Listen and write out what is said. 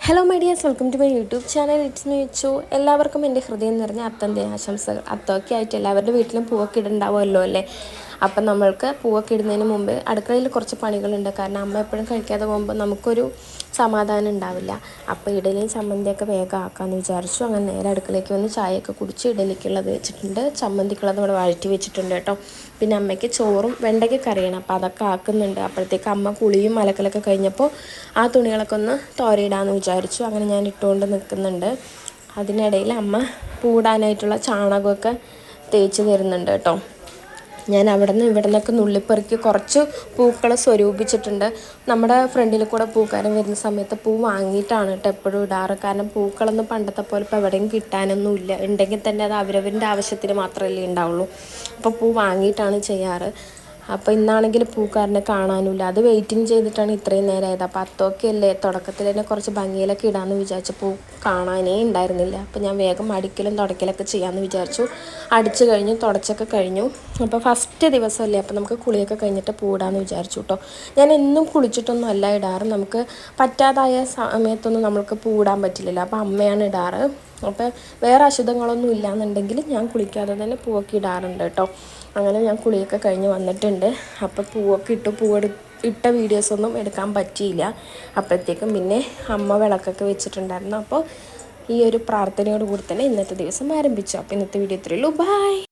Hello my dears, welcome to my YouTube channel. It's me വെച്ചു. എല്ലാവർക്കും എൻ്റെ ഹൃദയം നിറഞ്ഞ അത്തൻ്റെ ആശംസകൾ. അത്തമൊക്കെ ആയിട്ട് എല്ലാവരുടെ വീട്ടിലും പൂവൊക്കെ ഇടുന്നുണ്ടാവുമല്ലോ അല്ലേ. അപ്പം നമ്മൾക്ക് പൂവൊക്കെ ഇടുന്നതിന് മുമ്പ് അടുക്കളയിൽ കുറച്ച് പണികളുണ്ട്. കാരണം അമ്മ എപ്പോഴും കഴിക്കാതെ പോകുമ്പോൾ നമുക്കൊരു സമാധാനം ഉണ്ടാവില്ല. അപ്പോൾ ഇഡലിയും ചമ്മന്തിയൊക്കെ വേഗം ആക്കാമെന്ന് വിചാരിച്ചു. അങ്ങനെ നേരെ അടുക്കളയ്ക്ക് വന്ന് ചായയൊക്കെ കുടിച്ച് ഇഡലിക്കുള്ളത് വെച്ചിട്ടുണ്ട്, ചമ്മന്തിക്കുള്ളത് ഇവിടെ വഴറ്റി വെച്ചിട്ടുണ്ട് കേട്ടോ. പിന്നെ അമ്മയ്ക്ക് ചോറും വെണ്ടയ്ക്ക കറിയാണ്, അപ്പോൾ അതൊക്കെ ആക്കുന്നുണ്ട്. അപ്പോഴത്തേക്ക് അമ്മ കുളിയും അലക്കലൊക്കെ കഴിഞ്ഞപ്പോൾ ആ തുണികളൊക്കെ ഒന്ന് തോരയിടാമെന്ന് വിചാരിച്ചു. അങ്ങനെ ഞാൻ ഇട്ടുകൊണ്ട് നിൽക്കുന്നുണ്ട്. അതിനിടയിൽ അമ്മ പൂടാനായിട്ടുള്ള ചാണകമൊക്കെ തേച്ച് തരുന്നുണ്ട് കേട്ടോ. ഞാൻ അവിടെ നിന്ന് ഇവിടെ നിന്നൊക്കെ നുള്ളിപ്പെറുക്കി കുറച്ച് പൂക്കൾ സ്വരൂപിച്ചിട്ടുണ്ട്. നമ്മുടെ ഫ്രണ്ടിൽ കൂടെ പൂക്കാരൻ വരുന്ന സമയത്ത് പൂ വാങ്ങിയിട്ടാണ് കേട്ടോ എപ്പോഴും ഇടാറ്. കാരണം പൂക്കളൊന്നും പണ്ടത്തെ പോലെ ഇപ്പോൾ എവിടെയും കിട്ടാനൊന്നുമില്ല. ഉണ്ടെങ്കിൽ തന്നെ അത് അവരവരുടെ ആവശ്യത്തിന് മാത്രമല്ലേ ഉണ്ടാവുള്ളൂ. അപ്പോൾ പൂ വാങ്ങിയിട്ടാണ് ചെയ്യാറ്. അപ്പോൾ ഇന്നാണെങ്കിൽ പൂക്കാരനെ കാണാനുമില്ല. അത് വെയിറ്റിംഗ് ചെയ്തിട്ടാണ് ഇത്രയും നേരമായത്. അപ്പോൾ അത്തൊക്കെ അല്ലേ, തുടക്കത്തിൽ തന്നെ കുറച്ച് ഭംഗിയിലൊക്കെ ഇടാമെന്ന് വിചാരിച്ചപ്പോൾ കാണാനേ ഉണ്ടായിരുന്നില്ല. അപ്പോൾ ഞാൻ വേഗം അടിക്കലും തുടക്കലൊക്കെ ചെയ്യാമെന്ന് വിചാരിച്ചു. അടിച്ച് കഴിഞ്ഞു, തുടച്ചൊക്കെ കഴിഞ്ഞു. അപ്പോൾ ഫസ്റ്റ് ദിവസമല്ലേ, അപ്പോൾ നമുക്ക് കുളിയൊക്കെ കഴിഞ്ഞിട്ട് പൂടാമെന്ന് വിചാരിച്ചു കേട്ടോ. ഞാൻ എന്നും കുളിച്ചിട്ടൊന്നും അല്ല ഇടാറ്. നമുക്ക് പറ്റാതായ സമയത്തൊന്നും നമ്മൾക്ക് പൂടാൻ പറ്റില്ലല്ലോ. അപ്പോൾ അമ്മയാണ് ഇടാറ്. അപ്പോൾ വേറെ അശുദ്ധങ്ങളൊന്നും ഇല്ലയെന്നുണ്ടെങ്കിൽ ഞാൻ കുളിക്കാതെ തന്നെ പൂവൊക്കെ ഇടാറുണ്ട് കേട്ടോ. അങ്ങനെ ഞാൻ കുളിയൊക്കെ കഴിഞ്ഞ് വന്നിട്ടുണ്ട്. അപ്പോൾ പൂവൊക്കെ ഇട്ട വീഡിയോസൊന്നും എടുക്കാൻ പറ്റിയില്ല. അപ്പോഴത്തേക്കും പിന്നെ അമ്മ വിളക്കൊക്കെ വെച്ചിട്ടുണ്ടായിരുന്നു. അപ്പോൾ ഈ ഒരു പ്രാർത്ഥനയോട് കൂടി തന്നെ ഇന്നത്തെ ദിവസം ആരംഭിച്ചു. അപ്പോൾ ഇന്നത്തെ വീഡിയോ ഇത്രയേ ഉള്ളൂ. ബൈ.